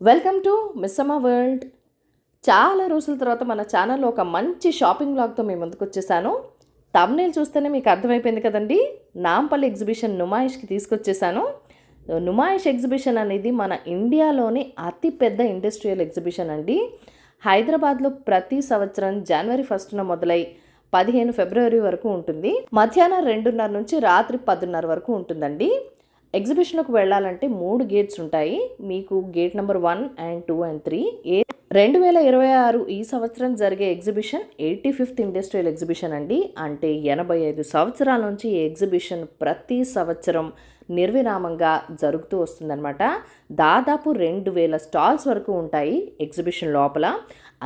Welcome to Missamma world. చాలా రోజుల తర్వాత మన ఛానల్లో ఒక మంచి షాపింగ్ బ్లాగ్తో మేము ముందుకు వచ్చేసాను. తమ్నేల్ చూస్తేనే మీకు అర్థమైపోయింది కదండి. నాంపల్లి ఎగ్జిబిషన్ నుమాయిష్కి తీసుకొచ్చేసాను. నుమాయిష్ ఎగ్జిబిషన్ అనేది మన ఇండియాలోని అతిపెద్ద ఇండస్ట్రియల్ ఎగ్జిబిషన్ అండి. హైదరాబాద్లో ప్రతి సంవత్సరం జనవరి 1న మొదలై 15 ఫిబ్రవరి వరకు ఉంటుంది. మధ్యాహ్నం 2:30 నుంచి రాత్రి 10:30 వరకు ఉంటుందండి. ఎగ్జిబిషన్లోకి వెళ్ళాలంటే 3 గేట్స్ ఉంటాయి. మీకు గేట్ నెంబర్ 1 అండ్ 2 అండ్ 3. 2026 ఈ సంవత్సరం జరిగే ఎగ్జిబిషన్ 85th ఇండస్ట్రియల్ ఎగ్జిబిషన్ అండి. అంటే 85 సంవత్సరాల నుంచి ఈ ఎగ్జిబిషన్ ప్రతి సంవత్సరం నిర్విరామంగా జరుగుతూ వస్తుందన్నమాట. దాదాపు 2000 స్టాల్స్ వరకు ఉంటాయి ఎగ్జిబిషన్ లోపల.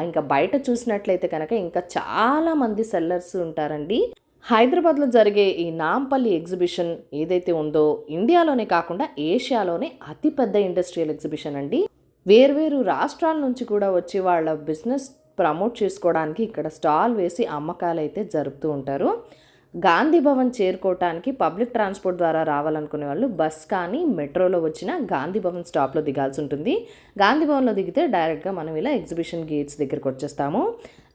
ఇంకా బయట చూసినట్లయితే కనుక ఇంకా చాలామంది సెల్లర్స్ ఉంటారండి. హైదరాబాద్లో జరిగే ఈ నాంపల్లి ఎగ్జిబిషన్ ఏదైతే ఉందో ఇండియాలోనే కాకుండా ఏషియాలోనే అతిపెద్ద ఇండస్ట్రియల్ ఎగ్జిబిషన్ అండి. వేర్వేరు రాష్ట్రాల నుంచి కూడా వచ్చి వాళ్ళ బిజినెస్ ప్రమోట్ చేసుకోవడానికి ఇక్కడ స్టాల్ వేసి అమ్మకాలు అయితే జరుపుతూ ఉంటారు. గాంధీ భవన్ చేరుకోవటానికి పబ్లిక్ ట్రాన్స్పోర్ట్ ద్వారా రావాలనుకునే వాళ్ళు బస్ కానీ మెట్రోలో వచ్చిన గాంధీ భవన్ స్టాప్లో దిగాల్సి ఉంటుంది. గాంధీ భవన్లో దిగితే డైరెక్ట్గా మనం ఇలా ఎగ్జిబిషన్ గేట్స్ దగ్గరికి వచ్చేస్తాము.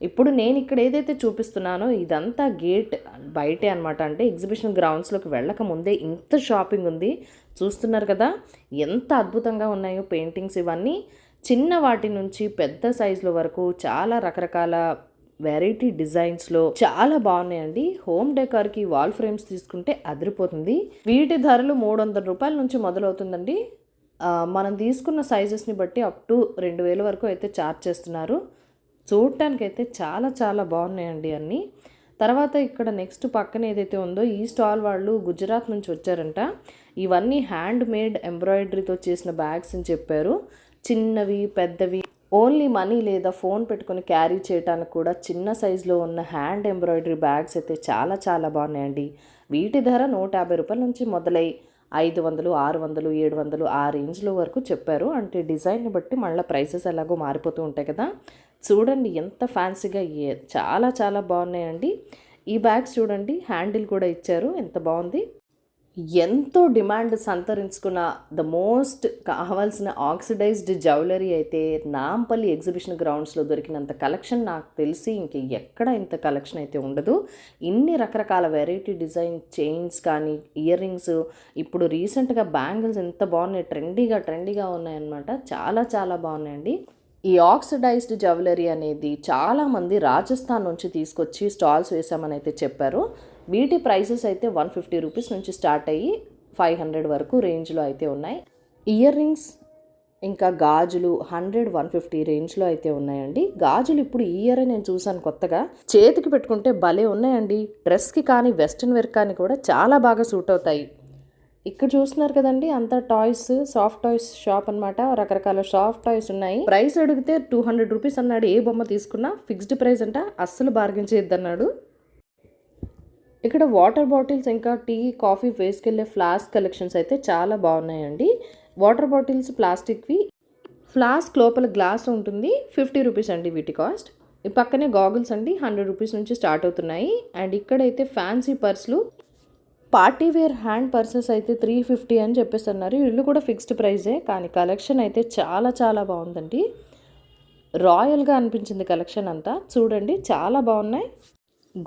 ఇప్పుడు నేను ఇక్కడ ఏదైతే చూపిస్తున్నానో ఇదంతా గేట్ బయటే అనమాట. అంటే ఎగ్జిబిషన్ గ్రౌండ్స్లోకి వెళ్ళక ముందే ఇంత షాపింగ్ ఉంది. చూస్తున్నారు కదా ఎంత అద్భుతంగా ఉన్నాయో పెయింటింగ్స్. ఇవన్నీ చిన్న వాటి నుంచి పెద్ద సైజుల వరకు చాలా రకరకాల వెరైటీ డిజైన్స్లో చాలా బాగున్నాయండి. హోమ్ డెకార్కి వాల్ ఫ్రేమ్స్ తీసుకుంటే అదిరిపోతుంది. వీటి ధరలు 300 రూపాయల నుంచి మొదలవుతుందండి. మనం తీసుకున్న సైజెస్ని బట్టి అప్ టు 2000 వరకు అయితే ఛార్జ్ చేస్తున్నారు. చూడటానికి అయితే చాలా చాలా బాగున్నాయండి అన్నీ. తర్వాత ఇక్కడ నెక్స్ట్ పక్కన ఏదైతే ఉందో ఈ స్టాల్ వాళ్ళు గుజరాత్ నుంచి వచ్చారంట. ఇవన్నీ హ్యాండ్ మేడ్ ఎంబ్రాయిడరీతో చేసిన బ్యాగ్స్ అని చెప్పారు. చిన్నవి పెద్దవి ఓన్లీ మనీ లేదా ఫోన్ పెట్టుకొని క్యారీ చేయడానికి కూడా చిన్న సైజులో ఉన్న హ్యాండ్ ఎంబ్రాయిడరీ బ్యాగ్స్ అయితే చాలా చాలా బాగున్నాయండి. వీటి ధర 150 రూపాయల నుంచి మొదలై 500, 600, 700 ఆ రేంజ్లో వరకు చెప్పారు. అంటే డిజైన్ని బట్టి మళ్ళీ ప్రైసెస్ ఎలాగో మారిపోతూ ఉంటాయి కదా. చూడండి ఎంత ఫ్యాన్సీగా చాలా చాలా బాగున్నాయండి. ఈ బ్యాగ్స్ చూడండి హ్యాండిల్ కూడా ఇచ్చారు, ఎంత బాగుంది. ఎంతో డిమాండ్ సంతరించుకున్న ద మోస్ట్ కావాల్సిన ఆక్సిడైజ్డ్ జ్యువెలరీ అయితే నాంపల్లి ఎగ్జిబిషన్ గ్రౌండ్స్లో దొరికినంత కలెక్షన్ నాకు తెలిసి ఇంక ఎక్కడ ఇంత కలెక్షన్ అయితే ఉండదు. ఇన్ని రకరకాల వెరైటీ డిజైన్ చైన్స్ కానీ ఇయర్ రింగ్స్, ఇప్పుడు రీసెంట్గా బ్యాంగిల్స్ ఎంత బాగున్నాయి, ట్రెండీగా ఉన్నాయన్నమాట. చాలా చాలా బాగున్నాయండి. ఈ ఆక్సిడైజ్డ్ జ్యువెలరీ అనేది చాలామంది రాజస్థాన్ నుంచి తీసుకొచ్చి స్టాల్స్ వేసామని అయితే చెప్పారు. వీటి ప్రైసెస్ అయితే 150 రూపీస్ నుంచి స్టార్ట్ అయ్యి 500 వరకు రేంజ్లో అయితే ఉన్నాయి. ఇయర్ రింగ్స్ ఇంకా గాజులు 100, 150 రేంజ్లో అయితే ఉన్నాయండి. గాజులు ఇప్పుడు ఈ ఇయర్ నేను చూసాను కొత్తగా, చేతికి పెట్టుకుంటే భలే ఉన్నాయండి. డ్రెస్కి కానీ వెస్ట్రన్ వేర్ కానీ కూడా చాలా బాగా సూట్ అవుతాయి. ఇక్కడ చూస్తున్నారు కదండి అంతా టాయ్స్, సాఫ్ట్ టాయ్స్ షాప్ అనమాట. రకరకాల సాఫ్ట్ టాయ్స్ ఉన్నాయి. ప్రైస్ అడిగితే 200 రూపీస్ అన్నాడు. ఏ బొమ్మ తీసుకున్నా ఫిక్స్డ్ ప్రైస్ అంట, అస్సలు బార్గెన్ చేయొద్దన్నాడు. ఇక్కడ వాటర్ బాటిల్స్ ఇంకా టీ కాఫీ వేసుకెళ్ళే ఫ్లాస్క్ కలెక్షన్స్ అయితే చాలా బాగున్నాయండి. వాటర్ బాటిల్స్ ప్లాస్టిక్వి, ఫ్లాస్క్ లోపల గ్లాస్ ఉంటుంది. 50 రూపీస్ అండి వీటి కాస్ట్. ఈ పక్కనే గాగుల్స్ అండి 100 రూపీస్ నుంచి స్టార్ట్ అవుతున్నాయి. అండ్ ఇక్కడైతే ఫ్యాన్సీ పర్సులు, పార్టీ వేర్ హ్యాండ్ పర్సెస్ అయితే 350 అని చెప్పేస్తున్నారు. ఇల్లు కూడా ఫిక్స్డ్ ప్రైజే, కానీ కలెక్షన్ అయితే చాలా చాలా బాగుందండి. రాయల్గా అనిపించింది కలెక్షన్ అంతా. చూడండి చాలా బాగున్నాయి.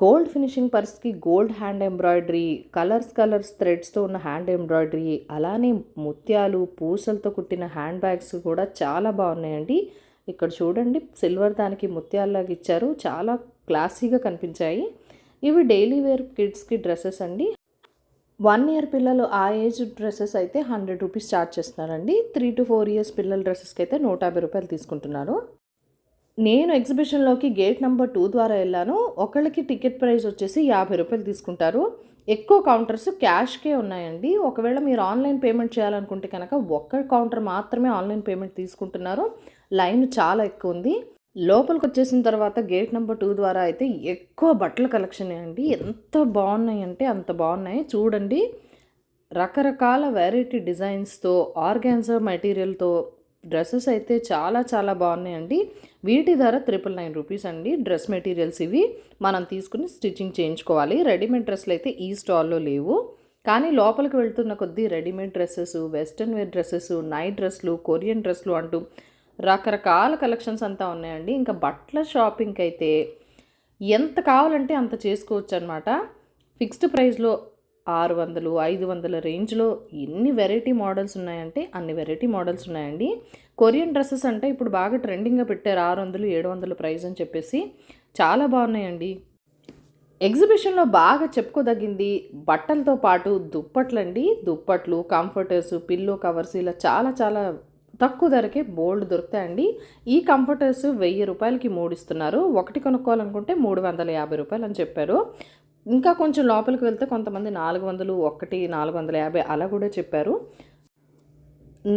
గోల్డ్ ఫినిషింగ్ పర్స్కి గోల్డ్ హ్యాండ్ ఎంబ్రాయిడరీ, కలర్స్ థ్రెడ్స్తో ఉన్న హ్యాండ్ ఎంబ్రాయిడరీ, అలానే ముత్యాలు పూసలతో కుట్టిన హ్యాండ్ బ్యాగ్స్ కూడా చాలా బాగున్నాయండి. ఇక్కడ చూడండి సిల్వర్ దానికి ముత్యాల్లాగా ఇచ్చారు, చాలా క్లాసీగా కనిపించాయి. ఇవి డైలీ వేర్ కిడ్స్కి డ్రెస్సెస్ అండి. 1 ఇయర్ పిల్లలు ఆ ఏజ్ డ్రెస్సెస్ అయితే 100 రూపీస్ ఛార్జ్ చేస్తున్నారండి. 3 to 4 ఇయర్స్ పిల్లల డ్రెస్సెస్కి అయితే 150 రూపాయలు తీసుకుంటున్నారు. నేను ఎగ్జిబిషన్లోకి గేట్ నెంబర్ 2 ద్వారా వెళ్ళాను. ఒకళ్ళకి టికెట్ ప్రైస్ వచ్చేసి 50 రూపాయలు తీసుకుంటారు. ఎక్కువ కౌంటర్స్ క్యాష్కే ఉన్నాయండి. ఒకవేళ మీరు ఆన్లైన్ పేమెంట్ చేయాలనుకుంటే కనుక ఒక్క కౌంటర్ మాత్రమే ఆన్లైన్ పేమెంట్ తీసుకుంటున్నారు. లైన్ చాలా ఎక్కువ ఉంది. లోపలికి వచ్చేసిన తర్వాత గేట్ నెంబర్ 2 ద్వారా అయితే ఎక్కువ బట్టల కలెక్షన్ అండి. ఎంత బాగున్నాయి అంటే అంత బాగున్నాయి. చూడండి రకరకాల వెరైటీ డిజైన్స్తో ఆర్గాన్జా మెటీరియల్తో డ్రెస్సెస్ అయితే చాలా చాలా బాగున్నాయండి. వీటి ధర 999 రూపీస్ అండి. డ్రెస్ మెటీరియల్స్ ఇవి మనం తీసుకుని స్టిచ్చింగ్ చేయించుకోవాలి. రెడీమేడ్ డ్రెస్సులు అయితే ఈ స్టాల్లో లేవు. కానీ లోపలికి వెళ్తున్న కొద్దీ readymade dresses, western wear dresses, night డ్రెస్సులు, కొరియన్ డ్రెస్సులు అంటూ రకరకాల కలెక్షన్స్ అంతా ఉన్నాయండి. ఇంకా బట్టల షాపింగ్కి అయితే ఎంత కావాలంటే అంత చేసుకోవచ్చు అనమాట. ఫిక్స్డ్ ప్రైస్లో 600, 500 రేంజ్లో ఎన్ని వెరైటీ మోడల్స్ ఉన్నాయంటే అన్ని వెరైటీ మోడల్స్ ఉన్నాయండి. కొరియన్ డ్రెస్సెస్ అంటే ఇప్పుడు బాగా ట్రెండింగ్గా పెట్టారు. 600, 700 ప్రైస్ అని చెప్పేసి చాలా బాగున్నాయండి. ఎగ్జిబిషన్లో బాగా చెప్పుకోదగింది బట్టలతో పాటు దుప్పట్లండి. దుప్పట్లు, కంఫర్టర్స్, పిల్లో కవర్స్ ఇలా చాలా చాలా తక్కువ ధరకే బోల్డ్ దొరుకుతాయండి. ఈ కంఫర్టర్స్ 1000 రూపాయలకి 3 ఇస్తున్నారు. ఒకటి కొనుక్కోవాలనుకుంటే 350 రూపాయలు అని చెప్పారు. ఇంకా కొంచెం లోపలికి వెళ్తే కొంతమంది 400, ఒకటి 450 అలా కూడా చెప్పారు.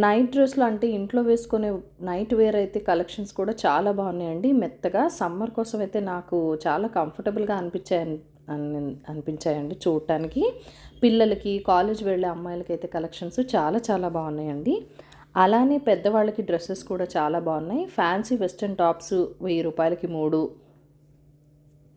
నైట్ డ్రెస్లు అంటే ఇంట్లో వేసుకునే నైట్ వేర్ అయితే కలెక్షన్స్ కూడా చాలా బాగున్నాయండి. మెత్తగా సమ్మర్ కోసం అయితే నాకు చాలా కంఫర్టబుల్గా అనిపించాయండి చూడటానికి. పిల్లలకి కాలేజ్ వెళ్ళే అమ్మాయిలకి అయితే కలెక్షన్స్ చాలా చాలా బాగున్నాయండి. అలానే పెద్దవాళ్ళకి డ్రెస్సెస్ కూడా చాలా బాగున్నాయి. ఫ్యాన్సీ వెస్ట్రన్ టాప్స్ 1000 రూపాయలకి 3,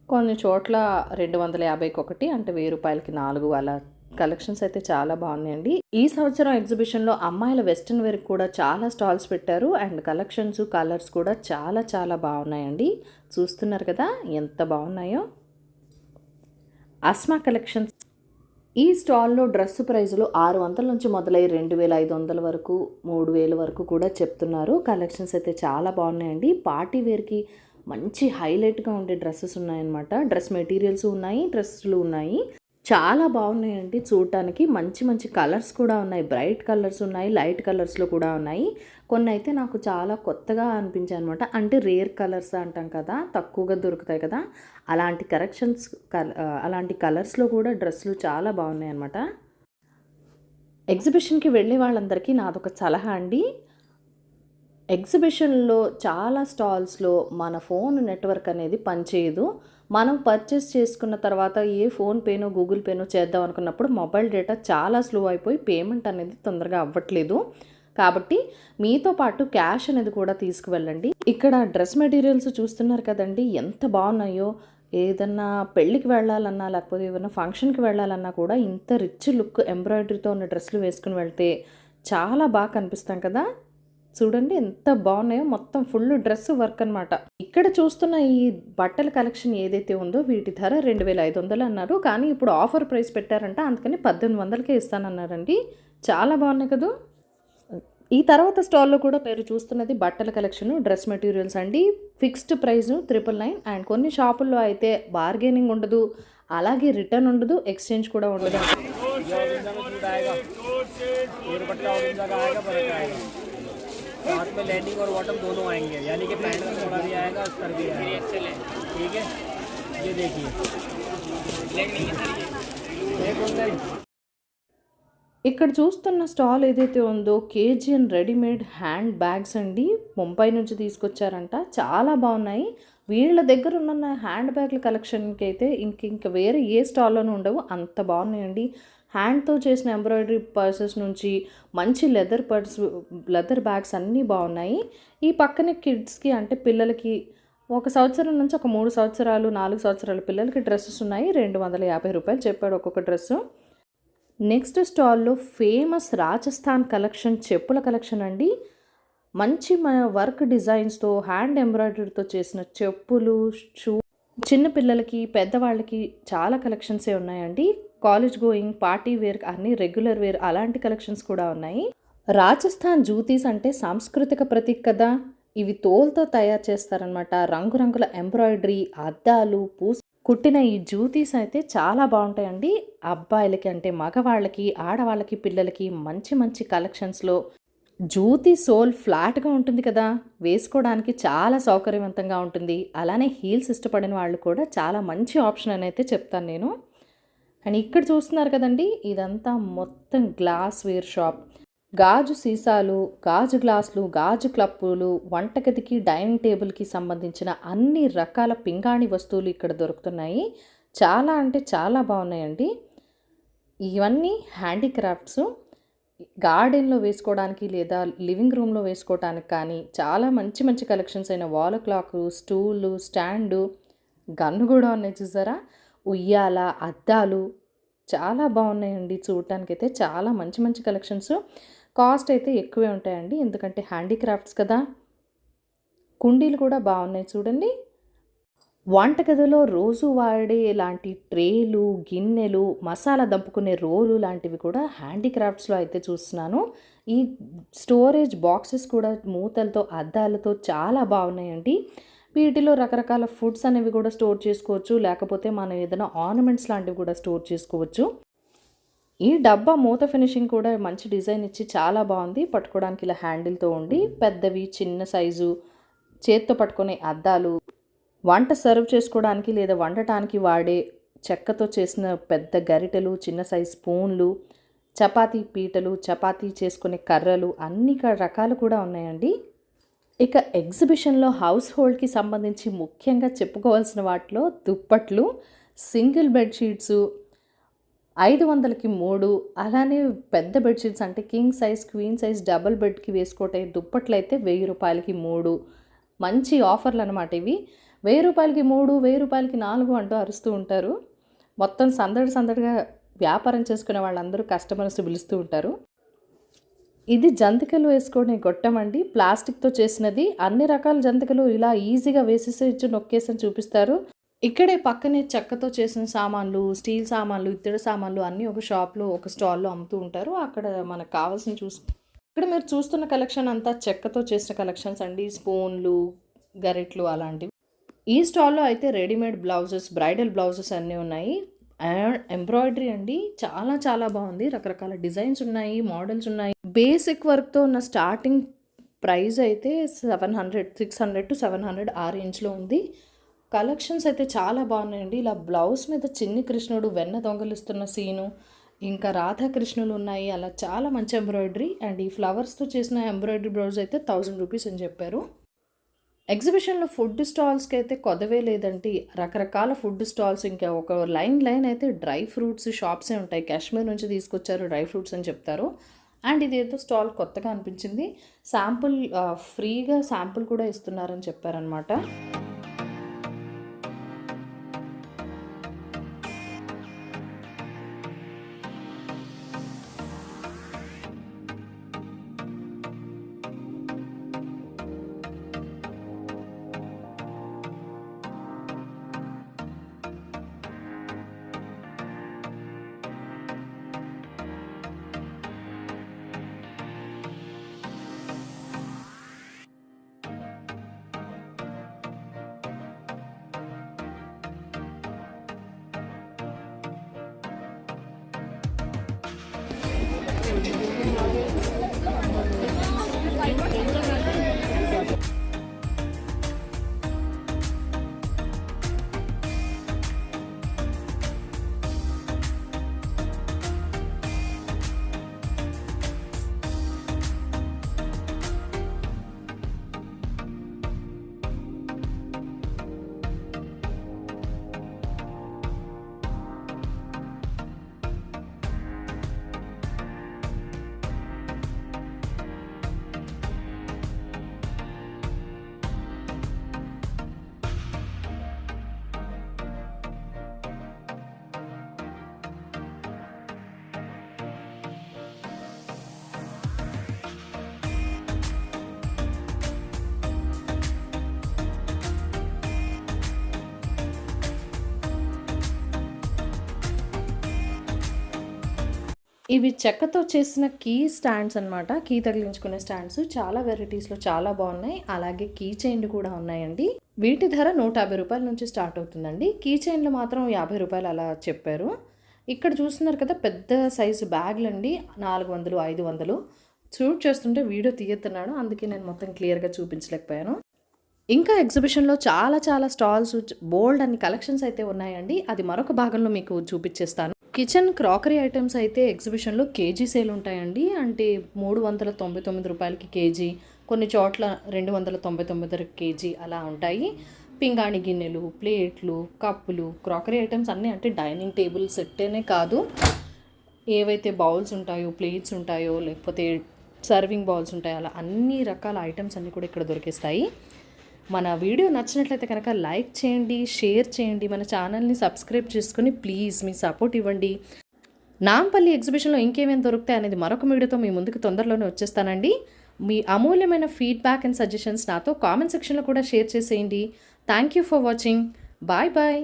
కొన్ని చోట్ల 250కి ఒకటి, అంటే 1000 రూపాయలకి 4 అలా కలెక్షన్స్ అయితే చాలా బాగున్నాయండి. ఈ సంవత్సరం ఎగ్జిబిషన్లో అమ్మాయిల వెస్ట్రన్ వేర్ కూడా చాలా స్టాల్స్ పెట్టారు. అండ్ కలెక్షన్స్, కలర్స్ కూడా చాలా చాలా బాగున్నాయండి. చూస్తున్నారు కదా ఎంత బాగున్నాయో. అస్మా కలెక్షన్స్ ఈ స్టాల్లో డ్రెస్ ప్రైజులు 600 నుంచి మొదలై 2500 వరకు, 3000 వరకు కూడా చెప్తున్నారు. కలెక్షన్స్ అయితే చాలా బాగున్నాయండి. పార్టీ వేర్కి మంచి హైలైట్గా ఉండే డ్రెస్సెస్ ఉన్నాయన్నమాట. డ్రెస్ మెటీరియల్స్ ఉన్నాయి, డ్రెస్సులు ఉన్నాయి. చాలా బాగున్నాయండి చూడటానికి. మంచి మంచి కలర్స్ కూడా ఉన్నాయి. బ్రైట్ కలర్స్ ఉన్నాయి, లైట్ కలర్స్లో కూడా ఉన్నాయి. కొన్ని అయితే నాకు చాలా కొత్తగా అనిపించాయి అనమాట. అంటే రేర్ కలర్స్ అంటాం కదా, తక్కువగా దొరుకుతాయి కదా, అలాంటి కలర్స్లో కూడా డ్రెస్సులు చాలా బాగున్నాయి అనమాట. ఎగ్జిబిషన్కి వెళ్ళే వాళ్ళందరికీ నాదొక సలహా అండి. ఎగ్జిబిషన్లో చాలా స్టాల్స్లో మన ఫోన్ నెట్వర్క్ అనేది పనిచేయదు. మనం పర్చేస్ చేసుకున్న తర్వాత ఏ ఫోన్పేనో గూగుల్ పేనో చేద్దాం అనుకున్నప్పుడు మొబైల్ డేటా చాలా స్లో అయిపోయి పేమెంట్ అనేది తొందరగా అవ్వట్లేదు. కాబట్టి మీతో పాటు క్యాష్ అనేది కూడా తీసుకువెళ్ళండి. ఇక్కడ డ్రెస్ మెటీరియల్స్ చూస్తున్నారు కదండి ఎంత బాగున్నాయో. ఏదన్నా పెళ్ళికి వెళ్ళాలన్నా లేకపోతే ఏదైనా ఫంక్షన్కి వెళ్ళాలన్నా కూడా ఇంత రిచ్ లుక్ ఎంబ్రాయిడరీతో ఉన్న డ్రెస్సులు వేసుకుని వెళ్తే చాలా బాగా కనిపిస్తాం కదా. చూడండి ఎంత బాగున్నాయో. మొత్తం ఫుల్ డ్రెస్ వర్క్ అనమాట. ఇక్కడ చూస్తున్న ఈ బట్టల కలెక్షన్ ఏదైతే ఉందో వీటి ధర 2500 అన్నారు. కానీ ఇప్పుడు ఆఫర్ ప్రైస్ పెట్టారంట, అందుకని 1800కే ఇస్తానన్నారండి. చాలా బాగున్నాయి కదా. ఈ తర్వాత స్టాల్లో కూడా మీరు చూస్తున్నది బట్టల కలెక్షన్, డ్రెస్ మెటీరియల్స్ అండి. Fixed price 999. అండ్ కొన్ని షాపుల్లో అయితే బార్గెనింగ్ ఉండదు, అలాగే రిటర్న్ ఉండదు, ఎక్స్చేంజ్ కూడా ఉండదు. साथ में लैंडिंग और बॉटम दोनों आएंगे, यानी कि पैंट का थोड़ा भी आएगा, अस्तर भी आएगा। ठीक है, ये देखिए ఇక్కడ చూస్తున్న స్టాల్ ఏదైతే ఉందో కేజీఎన్ రెడీమేడ్ హ్యాండ్ బ్యాగ్స్ అండి. ముంబై నుంచి తీసుకొచ్చారంట. చాలా బాగున్నాయి. వీళ్ళ దగ్గర ఉన్న హ్యాండ్ బ్యాగ్ల కలెక్షన్కి అయితే ఇంక వేరే ఏ స్టాల్లోనూ ఉండవు, అంత బాగున్నాయండి. హ్యాండ్తో చేసిన ఎంబ్రాయిడరీ పర్సెస్ నుంచి మంచి లెదర్ బ్యాగ్స్ అన్నీ బాగున్నాయి. ఈ పక్కనే కిడ్స్కి అంటే పిల్లలకి 1 సంవత్సరం నుంచి ఒక 3 సంవత్సరాలు 4 సంవత్సరాల పిల్లలకి డ్రెస్సెస్ ఉన్నాయి. 250 రూపాయలు చెప్పాడు ఒక్కొక్క డ్రెస్సు. నెక్స్ట్ స్టాల్లో ఫేమస్ రాజస్థాన్ కలెక్షన్ చెప్పుల కలెక్షన్ అండి. మంచి వర్క్ డిజైన్స్తో హ్యాండ్ ఎంబ్రాయిడరీతో చేసిన చెప్పులు, షూ, చిన్నపిల్లలకి పెద్దవాళ్ళకి చాలా కలెక్షన్సే ఉన్నాయండి. కాలేజ్ గోయింగ్, పార్టీ వేర్, అన్ని రెగ్యులర్ వేర్ అలాంటి కలెక్షన్స్ కూడా ఉన్నాయి. రాజస్థాన్ జూతీస్ అంటే సాంస్కృతిక ప్రతీక కదా. ఇవి తోలుతో తయారు చేస్తారనమాట. రంగురంగుల ఎంబ్రాయిడరీ, అద్దాలు, కుట్టిన ఈ జూతీస్ అయితే చాలా బాగుంటాయండి. అబ్బాయిలకి అంటే మగవాళ్ళకి, ఆడవాళ్ళకి, పిల్లలకి మంచి మంచి కలెక్షన్స్లో. జూతీ సోల్ ఫ్లాట్గా ఉంటుంది కదా, వేసుకోవడానికి చాలా సౌకర్యవంతంగా ఉంటుంది. అలానే హీల్స్ ఇష్టపడిన వాళ్ళు కూడా చాలా మంచి ఆప్షన్ అని అయితే చెప్తాను నేను. అండ్ ఇక్కడ చూస్తున్నారు కదండి, ఇదంతా మొత్తం గ్లాస్ వేర్ షాప్. గాజు సీసాలు, గాజు గ్లాసులు, గాజు క్లప్పులు, వంటగదికి డైనింగ్ టేబుల్కి సంబంధించిన అన్ని రకాల పింగాణి వస్తువులు ఇక్కడ దొరుకుతున్నాయి. చాలా అంటే చాలా బాగున్నాయండి. ఇవన్నీ హ్యాండీక్రాఫ్ట్స్. గార్డెన్లో వేసుకోవడానికి లేదా లివింగ్ రూమ్లో వేసుకోవడానికి కానీ చాలా మంచి మంచి కలెక్షన్స్ అయిన wall clock, stool, stand, gun కూడా ఉన్నాయి చూసారా. ఉయ్యాల, అద్దాలు చాలా బాగున్నాయండి. చూడటానికి అయితే చాలా మంచి మంచి కలెక్షన్స్. కాస్ట్ అయితే ఎక్కువే ఉంటాయండి, ఎందుకంటే హ్యాండీక్రాఫ్ట్స్ కదా. కుండీలు కూడా బాగున్నాయి చూడండి. వంటగదిలో రోజు వాడే ఇలాంటి ట్రేలు, గిన్నెలు, మసాలా దంపుకునే రోలు లాంటివి కూడా హ్యాండీక్రాఫ్ట్స్లో అయితే చూస్తున్నాను. ఈ స్టోరేజ్ బాక్సెస్ కూడా మూతలతో, అద్దాలతో చాలా బాగున్నాయండి. వీటిలో రకరకాల ఫుడ్స్ అనేవి కూడా స్టోర్ చేసుకోవచ్చు, లేకపోతే మనం ఏదైనా ఆర్నమెంట్స్ లాంటివి కూడా స్టోర్ చేసుకోవచ్చు. ఈ డబ్బా మూత ఫినిషింగ్ కూడా మంచి డిజైన్ ఇచ్చి చాలా బాగుంది. పట్టుకోవడానికి ఇలా హ్యాండిల్తో ఉండి, పెద్దవి, చిన్న సైజు, చేత్తో పట్టుకునే అద్దాలు, వంట సర్వ్ చేసుకోవడానికి లేదా వండటానికి వాడే చెక్కతో చేసిన పెద్ద గరిటెలు, చిన్న సైజ్ స్పూన్లు, చపాతీ పీటలు, చపాతీ చేసుకునే కర్రలు, అన్ని రకాలు కూడా ఉన్నాయండి. ఇక ఎగ్జిబిషన్లో హౌస్ హోల్డ్కి సంబంధించి ముఖ్యంగా చెప్పుకోవాల్సిన వాటిలో దుప్పట్లు, సింగిల్ బెడ్షీట్సు 500కి 3, అలానే పెద్ద బెడ్షీట్స్ అంటే king size, queen size, double బెడ్కి వేసుకోవటే దుప్పట్లు అయితే 1000 రూపాయలకి 3. మంచి ఆఫర్లు అనమాట ఇవి. 1000 రూపాయలకి 3, 1000 రూపాయలకి 4 అంటూ అరుస్తూ ఉంటారు. మొత్తం సందడిగా వ్యాపారం చేసుకునే వాళ్ళందరూ కస్టమర్స్ పిలుస్తూ ఉంటారు. ఇది జంతికలు వేసుకునే గొట్టం అండి, ప్లాస్టిక్తో చేసినది. అన్ని రకాల జంతికలు ఇలా ఈజీగా వేసేసి నొక్కేసి చూపిస్తారు. ఇక్కడే పక్కనే చెక్కతో చేసిన సామాన్లు, స్టీల్ సామాన్లు, ఇత్తడి సామాన్లు అన్నీ ఒక షాప్లో, ఒక స్టాల్లో అమ్ముతూ ఉంటారు. అక్కడ మనకు కావాల్సిన ఇక్కడ మీరు చూస్తున్న కలెక్షన్ అంతా చెక్కతో చేసిన కలెక్షన్స్ అండి. స్పూన్లు, గరిట్లు అలాంటివి. ఈ స్టాల్లో అయితే రెడీమేడ్ బ్లౌజెస్, బ్రైడల్ బ్లౌజెస్ అన్నీ ఉన్నాయి. ఎంబ్రాయిడరీ అండి, చాలా బాగుంది. రకరకాల డిజైన్స్ ఉన్నాయి, మోడల్స్ ఉన్నాయి. బేసిక్ వర్క్తో ఉన్న స్టార్టింగ్ ప్రైస్ అయితే 600 to 700 ఆ రేంజ్లో ఉంది. కలెక్షన్స్ అయితే చాలా బాగున్నాయండి. ఇలా బ్లౌజ్ మీద చిన్ని కృష్ణుడు వెన్న దొంగలిస్తున్న సీను, ఇంకా రాధాకృష్ణులు ఉన్నాయి. అలా చాలా మంచి ఎంబ్రాయిడరీ. అండ్ ఈ ఫ్లవర్స్తో చేసిన ఎంబ్రాయిడరీ బ్లౌజ్ అయితే 1000 రూపీస్ అని చెప్పారు. ఎగ్జిబిషన్లో ఫుడ్ స్టాల్స్కి అయితే కొదవే లేదండి. రకరకాల ఫుడ్ స్టాల్స్, ఇంకా ఒక లైన్ అయితే డ్రై ఫ్రూట్స్ షాప్సే ఉంటాయి. కాశ్మీర్ నుంచి తీసుకొచ్చారు డ్రై ఫ్రూట్స్ అని చెప్తారు. అండ్ ఇదేదో స్టాల్ కొత్తగా అనిపించింది. ఫ్రీగా శాంపుల్ కూడా ఇస్తున్నారని చెప్పారనమాట. ఇవి చెక్కతో చేసిన కీ స్టాండ్స్ అనమాట. కీ తగిలించుకునే స్టాండ్స్ చాలా వెరైటీస్లో చాలా బాగున్నాయి. అలాగే కీ చైన్లు కూడా ఉన్నాయండి. వీటి ధర 150 రూపాయల నుంచి స్టార్ట్ అవుతుందండి. కీ చైన్లు మాత్రం 50 రూపాయలు అలా చెప్పారు. ఇక్కడ చూస్తున్నారు కదా పెద్ద సైజు బ్యాగులు అండి, 400, 500. షూట్ చేస్తుంటే వీడియో తీయతున్నాను, అందుకే నేను మొత్తం క్లియర్గా చూపించలేకపోయాను. ఇంకా ఎగ్జిబిషన్లో చాలా స్టాల్స్, బోల్డ్ అన్ని కలెక్షన్స్ అయితే ఉన్నాయండి. అది మరొక భాగంలో మీకు చూపించేస్తాను. కిచెన్ క్రాకరీ ఐటమ్స్ అయితే ఎగ్జిబిషన్లో కేజీ సేల్ ఉంటాయండి. అంటే 399 రూపాయలకి కేజీ, కొన్ని చోట్ల 299 కేజీ అలా ఉంటాయి. పింగాణి గిన్నెలు, ప్లేట్లు, కప్పులు, క్రాకరీ ఐటమ్స్ అన్నీ, అంటే డైనింగ్ టేబుల్ సెట్టేనే కాదు, ఏవైతే బౌల్స్ ఉంటాయో, ప్లేట్స్ ఉంటాయో, లేకపోతే సర్వింగ్ బౌల్స్ ఉంటాయో, అలా అన్ని రకాల ఐటమ్స్ అన్నీ కూడా ఇక్కడ దొరికిస్తాయి. మన వీడియో నచ్చినట్లయితే కనుక లైక్ చేయండి, షేర్ చేయండి, మన ఛానల్ని సబ్స్క్రైబ్ చేసుకుని ప్లీజ్ మీ సపోర్ట్ ఇవ్వండి. నాంపల్లి ఎగ్జిబిషన్లో ఇంకేమేమి దొరుకుతాయి అనేది మరొక వీడియోతో మీ ముందుకు తొందరలోనే వచ్చేస్తానండి. మీ అమూల్యమైన ఫీడ్బ్యాక్ అండ్ సజెషన్స్ నాతో కామెంట్ సెక్షన్లో కూడా షేర్ చేసేయండి. Thank you for watching. Bye bye.